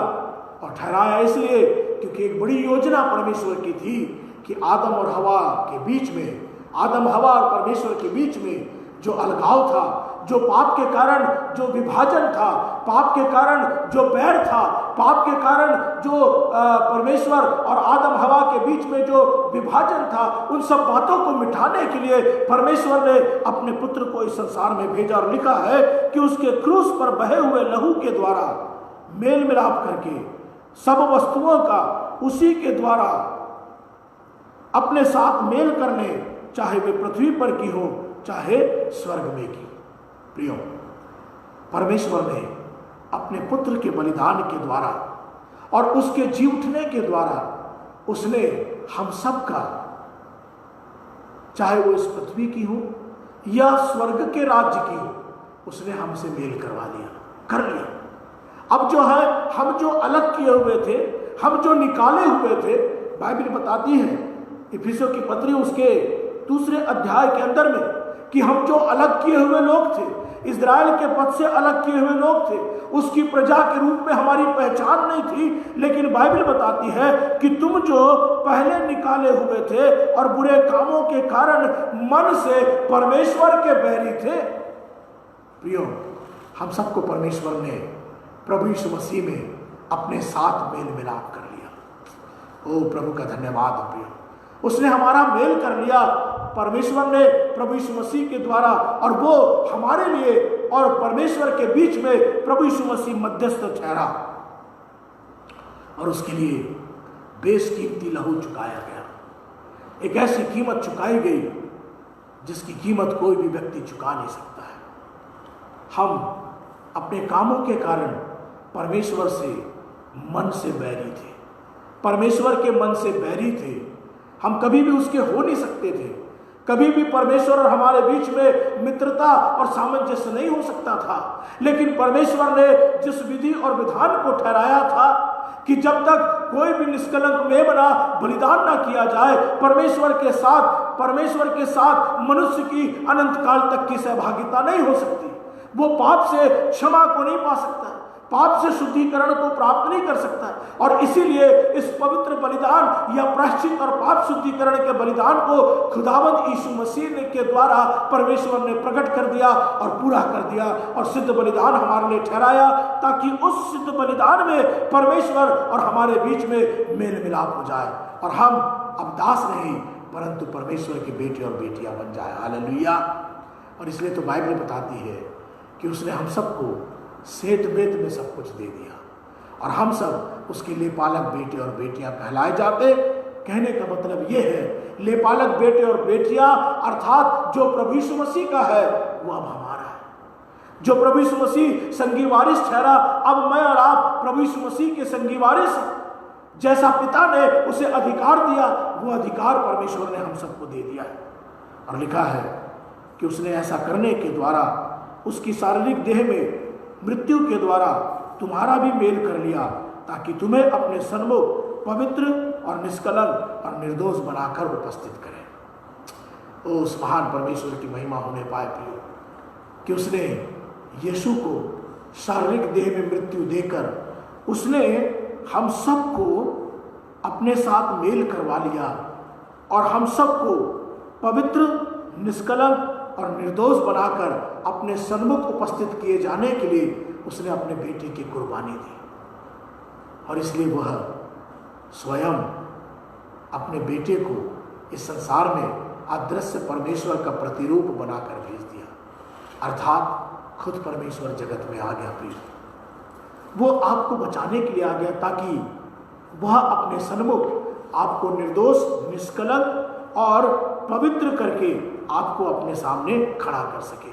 और ठहराया इसलिए क्योंकि एक बड़ी योजना परमेश्वर की थी कि आदम और हवा के बीच में, आदम हवा और परमेश्वर के बीच में जो अलगाव था, जो पाप के कारण जो विभाजन था, पाप के कारण जो बैर था, पाप के कारण जो परमेश्वर और आदम हवा के बीच में जो विभाजन था, उन सब बातों को मिटाने के लिए परमेश्वर ने अपने पुत्र को इस संसार में भेजा। और लिखा है कि उसके क्रूस पर बहे हुए लहू के द्वारा मेल मिलाप करके सब वस्तुओं का उसी के द्वारा अपने साथ मेल करने, चाहे वे पृथ्वी पर की हो चाहे स्वर्ग में की। प्रियो, परमेश्वर ने अपने पुत्र के बलिदान के द्वारा और उसके जी उठने के द्वारा उसने हम सब का, चाहे वो इस पृथ्वी की हो या स्वर्ग के राज्य की हो, उसने हमसे मेल करवा लिया, कर लिया। अब जो है, हम जो अलग किए हुए थे, हम जो निकाले हुए थे, बाइबल बताती है इफिसियों की पत्री उसके 2 अध्याय के अंदर में कि हम जो अलग किए हुए लोग थे, इज़राइल के पद से अलग किए हुए लोग थे, उसकी प्रजा के रूप में हमारी पहचान नहीं थी। लेकिन बाइबल बताती है कि तुम जो पहले निकाले हुए थे और बुरे कामों के कारण मन से परमेश्वर के बैरी थे, प्रियो, हम सबको परमेश्वर ने प्रभु यीशु मसीह में अपने साथ मेल मिलाप कर लिया। ओ प्रभु का धन्यवाद प्रियो, उसने हमारा मेल कर लिया परमेश्वर ने प्रभु यीशु मसीह के द्वारा, और वो हमारे लिए और परमेश्वर के बीच में प्रभु यीशु मसीह मध्यस्थ ठहरा और उसके लिए बेशकीमती लहू चुकाया गया। एक ऐसी कीमत चुकाई गई जिसकी कीमत कोई भी व्यक्ति चुका नहीं सकता है। हम अपने कामों के कारण परमेश्वर से मन से बैरी थे, परमेश्वर के मन से बैरी थे। हम कभी भी उसके हो नहीं सकते थे, कभी भी परमेश्वर और हमारे बीच में मित्रता और सामंजस्य नहीं हो सकता था। लेकिन परमेश्वर ने जिस विधि और विधान को ठहराया था कि जब तक कोई भी निष्कलंक मेमना बलिदान ना किया जाए, परमेश्वर के साथ मनुष्य की अनंत काल तक की सहभागिता नहीं हो सकती। वो पाप से क्षमा को नहीं पा सकता, पाप से शुद्धिकरण को प्राप्त नहीं कर सकता। और इसीलिए इस पवित्र बलिदान या प्रायश्चित और पाप शुद्धिकरण के बलिदान को खुदावंद यीशु मसीह ने के द्वारा परमेश्वर ने प्रकट कर दिया और पूरा कर दिया और सिद्ध बलिदान हमारे लिए ठहराया, ताकि उस सिद्ध बलिदान में परमेश्वर और हमारे बीच में मेल मिलाप हो जाए और हम अब दास नहीं परंतु परमेश्वर के बेटे और बेटियां बन जाए। हालेलुया। और इसलिए तो बाइबल बताती है कि उसने हम सबको सेठ बेत में सब कुछ दे दिया और हम सब उसके लिए पालक बेटे और बेटियां कहलाए जाते। कहने का मतलब यह है, ले पालक बेटे और बेटियां अर्थात जो प्रभु यीशु मसीह का है वो अब हमारा है। जो प्रभु यीशु मसीह संगी वारिस ठहरा, अब मैं और आप प्रभु यीशु मसीह के संगी वारिस। जैसा पिता ने उसे अधिकार दिया, वो अधिकार परमेश्वर ने हम सबको दे दिया है। और लिखा है कि उसने ऐसा करने के द्वारा उसकी शारीरिक देह में मृत्यु के द्वारा तुम्हारा भी मेल कर लिया, ताकि तुम्हें अपने सन्मुख पवित्र और निष्कलंक और निर्दोष बनाकर उपस्थित करें। उस महान परमेश्वर की महिमा होने पाए प्रियो कि उसने यीशु को शारीरिक देह में मृत्यु देकर उसने हम सबको अपने साथ मेल करवा लिया और हम सबको पवित्र, निष्कलंक और निर्दोष बनाकर अपने सन्मुख उपस्थित किए जाने के लिए उसने अपने बेटे की कुर्बानी दी। और इसलिए वह स्वयं अपने बेटे को इस संसार में अदृश्य परमेश्वर का प्रतिरूप बनाकर भेज दिया, अर्थात खुद परमेश्वर जगत में आ गया। प्रिय, वो आपको बचाने के लिए आ गया ताकि वह अपने सन्मुख आपको निर्दोष, निष्कलंक और पवित्र करके आपको अपने सामने खड़ा कर सके,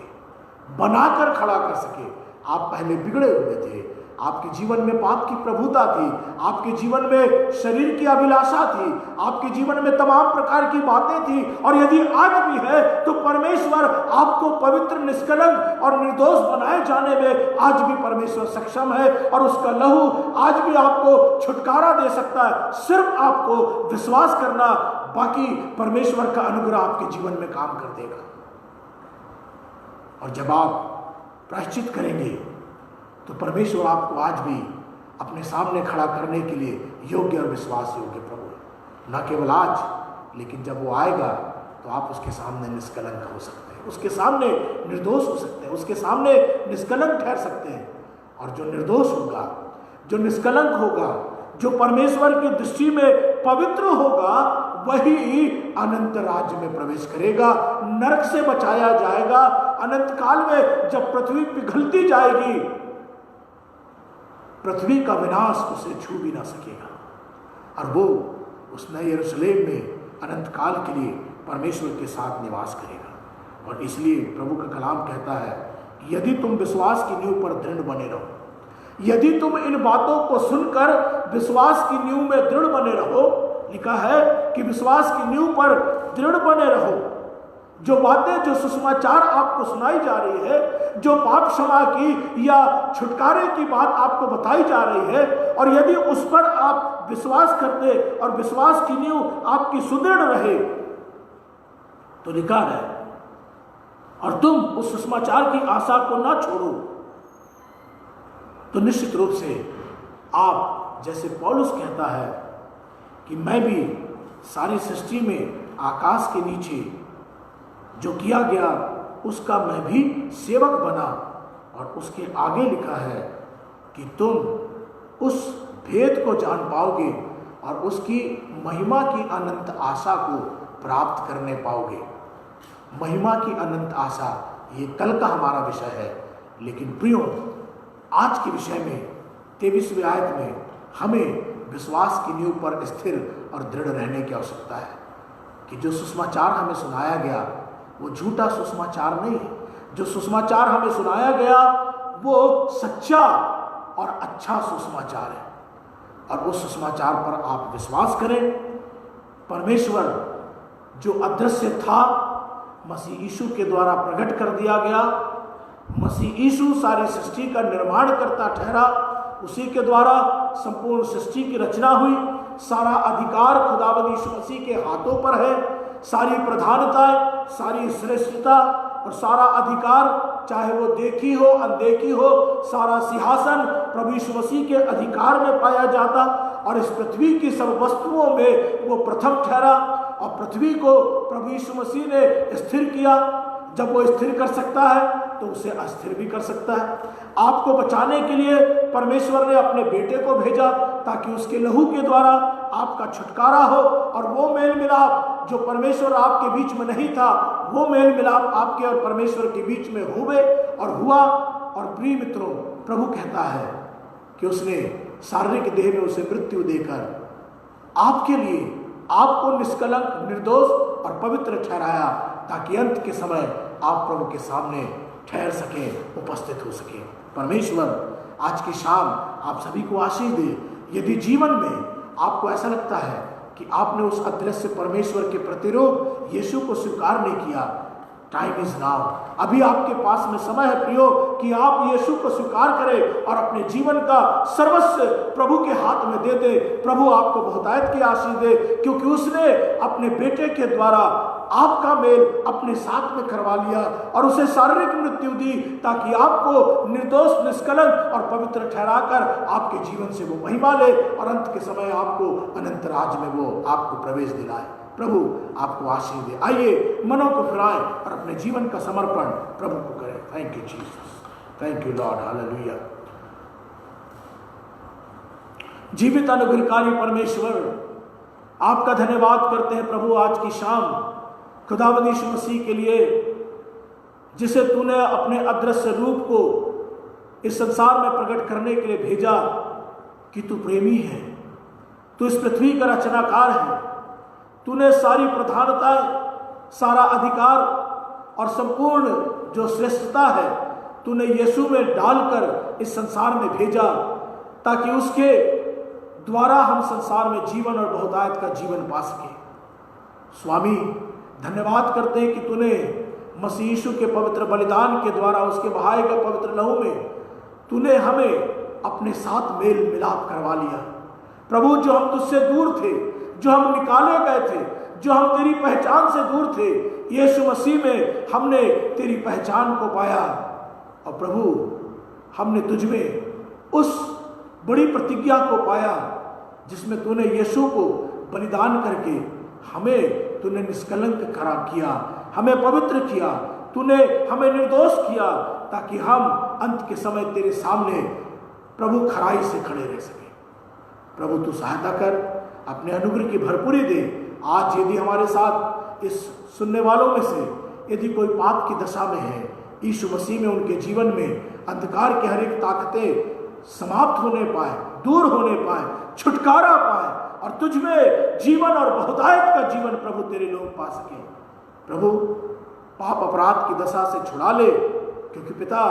बनाकर खड़ा कर सके। आप पहले बिगड़े हुए थे, आपके जीवन में पाप की प्रभुता थी, आपके जीवन में शरीर की अभिलाषा थी, आपके जीवन में तमाम प्रकार की बातें थी, और यदि आज भी है तो परमेश्वर आपको पवित्र, निष्कलंक और निर्दोष बनाए जाने में आज भी परमेश्वर सक्षम है, और उसका लहू आज भी आपको छुटकारा दे सकता है। सिर्फ आपको विश्वास करना, बाकी परमेश्वर का अनुग्रह आपके जीवन में काम कर देगा। और जब आप प्रायश्चित करेंगे तो परमेश्वर आपको आज भी अपने सामने खड़ा करने के लिए योग्य और विश्वास योग्य प्रभु है। न केवल आज, लेकिन जब वो आएगा तो आप उसके सामने निष्कलंक हो सकते हैं, उसके सामने निर्दोष हो सकते हैं, उसके सामने निष्कलंक ठहर सकते हैं। और जो निर्दोष होगा, जो निष्कलंक होगा, जो परमेश्वर की दृष्टि में पवित्र होगा, वही अनंत राज्य में प्रवेश करेगा, नरक से बचाया जाएगा। अनंत काल में जब पृथ्वी पिघलती जाएगी, पृथ्वी का विनाश उसे छू भी ना सकेगा, और वो उस नए यरूशलेम में अनंत काल के लिए परमेश्वर के साथ निवास करेगा। और इसलिए प्रभु का कलाम कहता है, यदि तुम विश्वास की नींव पर दृढ़ बने रहो, यदि तुम इन बातों को सुनकर विश्वास की नींव में दृढ़ बने रहो, लिखा है कि विश्वास की नींव पर दृढ़ बने रहो। जो बातें, जो सुसमाचार आपको सुनाई जा रही है, जो पाप क्षमा की या छुटकारे की बात आपको बताई जा रही है, और यदि उस पर आप विश्वास करते और विश्वास की नींव आपकी सुदृढ़ रहे, तो लिखा है, और तुम उस सुसमाचार की आशा को ना छोड़ो, तो निश्चित रूप से आप, जैसे पौलुस कहता है कि मैं भी सारी सृष्टि में आकाश के नीचे जो किया गया उसका मैं भी सेवक बना, और उसके आगे लिखा है कि तुम उस भेद को जान पाओगे और उसकी महिमा की अनंत आशा को प्राप्त करने पाओगे। महिमा की अनंत आशा, ये कल का हमारा विषय है, लेकिन प्रियो, आज के विषय में 23वीं आयत में हमें विश्वास की नींव पर स्थिर और दृढ़ रहने की आवश्यकता है कि जो सुसमाचार हमें सुनाया गया वो झूठा सुसमाचार नहीं है। जो सुसमाचार हमें सुनाया गया वो सच्चा और अच्छा सुसमाचार है, और उस सुसमाचार पर आप विश्वास करें। परमेश्वर जो अदृश्य था, मसीह यीशु के द्वारा प्रकट कर दिया गया। मसीह यीशु सारी सृष्टि का निर्माण करता ठहरा, उसी के द्वारा संपूर्ण सृष्टि की रचना हुई। सारा अधिकार खुदावंद यीशु मसीह के हाथों पर है। सारी प्रधानता, सारी श्रेष्ठता और सारा अधिकार, चाहे वो देखी हो अनदेखी हो, सारा सिंहासन प्रभु यीशु मसीह के अधिकार में पाया जाता, और इस पृथ्वी की सब वस्तुओं में वो प्रथम ठहरा, और पृथ्वी को प्रभु यीशु मसीह ने स्थिर किया। जब वो स्थिर कर सकता है तो उसे अस्थिर भी कर सकता है। आपको बचाने के लिए परमेश्वर ने अपने बेटे को भेजा, ताकि उसके लहू के द्वारा आपका छुटकारा हो, और वो मेल मिलाप जो परमेश्वर आपके बीच में नहीं था, वो मेल मिलाप आपके और परमेश्वर के बीच में हुए और हुआ। और प्रिय मित्रों, प्रभु कहता है कि उसने शारीरिक देह में उसे मृत्यु देकर आपके लिए आपको निष्कलंक, निर्दोष और पवित्र ठहराया, ताकि अंत के समय आप प्रभु के सामने ठहर सके, उपस्थित हो सके। परमेश्वर आज की शाम आप सभी को आशीष दे। यदि जीवन में आपको ऐसा लगता है कि आपने उस अदृश्य परमेश्वर के प्रतिरूप यीशु को स्वीकार नहीं किया, टाइम इज नाउ। अभी आपके पास में समय है प्रियो कि आप यीशु को स्वीकार करें और अपने जीवन का सर्वस्व प्रभु के हाथ में दे दे। प्रभु आपको बहुतायत की आशीष दे, क्योंकि उसने अपने बेटे के द्वारा आपका मेल अपने साथ में करवा लिया और उसे शारीरिक मृत्यु दी, ताकि आपको निर्दोष, निष्कलंक और पवित्र ठहराकर आपके जीवन से वो महिमा ले और अंत के समय आपको अनंत राज में वो आपको प्रवेश दिलाए। प्रभु आपको आशीष दे। आइए मनों को फिराएं और अपने जीवन का समर्पण प्रभु को करें। Thank you Jesus, thank you Lord, hallelujah. जीवित अनुग्रहकारी परमेश्वर, आपका धन्यवाद करते हैं प्रभु आज की शाम खुदावंद यीशु मसीह के लिए, जिसे तूने अपने अदृश्य रूप को इस संसार में प्रकट करने के लिए भेजा कि तू प्रेमी है, तू इस पृथ्वी का रचनाकार है। तूने सारी प्रधानताएं, सारा अधिकार और संपूर्ण जो श्रेष्ठता है तूने यीशु में डालकर इस संसार में भेजा, ताकि उसके द्वारा हम संसार में जीवन और बहुतायत का जीवन पा सके। स्वामी, धन्यवाद करते हैं कि तूने मसीह यीशु के पवित्र बलिदान के द्वारा, उसके बहाए गए पवित्र लहू में तूने हमें अपने साथ मेल मिलाप करवा लिया। प्रभु, जो हम तुझसे दूर थे, जो हम निकाले गए थे, जो हम तेरी पहचान से दूर थे, यीशु मसीह में हमने तेरी पहचान को पाया। और प्रभु, हमने तुझ में उस बड़ी प्रतिज्ञा को पाया जिसमें तूने यीशु को बलिदान करके तूने निष्कलंक खड़ा किया, हमें पवित्र किया, तूने हमें निर्दोष किया, ताकि हम अंत के समय तेरे सामने प्रभु खराई से खड़े रह सके। प्रभु, तू सहायता कर, अपने अनुग्रह की भरपूरी दे। आज यदि हमारे साथ इस सुनने वालों में से यदि कोई पाप की दशा में है, यीशु मसीह में उनके जीवन में अंधकार की हर एक ताकतें समाप्त होने पाए, दूर होने पाए, छुटकारा पाए और तुझ में जीवन और बहुतायत का जीवन प्रभु तेरे लोग पा सके। प्रभु, पाप अपराध की दशा से छुड़ा ले, क्योंकि पिता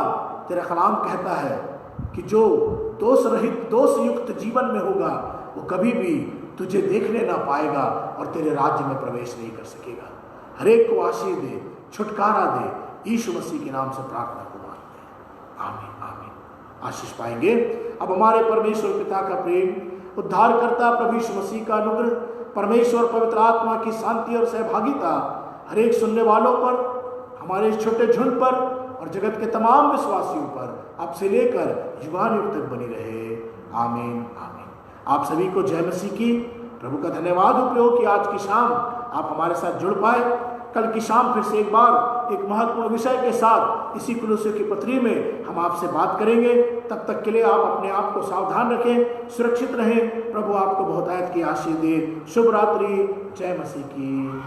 तेरा कलाम कहता है कि जो दोष रहित दोष युक्त जीवन में होगा वो कभी भी तुझे देखने ना पाएगा और तेरे राज्य में प्रवेश नहीं कर सकेगा। हर एक को आशीष दे, छुटकारा दे, यीशु मसीह के नाम से प्रार्थना को मांगते हैं, आमीन आमीन। आशीष पाएंगे। अब हमारे परमेश्वर पिता का प्रेम, उद्धारकर्ता प्रभु यीशु मसीह का अनुग्रह, परमेश्वर पवित्र आत्मा की शांति और सहभागिता हर एक सुनने वालों पर, हमारे इस छोटे झुंड पर और जगत के तमाम विश्वासियों पर अब से लेकर युगान युग तक बनी रहे, आमीन आमीन। आप सभी को जय मसीह की। प्रभु का धन्यवाद उपयोग कि आज की शाम आप हमारे साथ जुड़ पाए। कल की शाम फिर से एक बार एक महत्वपूर्ण विषय के साथ इसी कुलूसियों की पत्री में हम आपसे बात करेंगे। तब तक के लिए आप अपने आप को सावधान रखें, सुरक्षित रहें। प्रभु आपको बहुतायत की आशीष दे। शुभ रात्रि। जय मसीह की।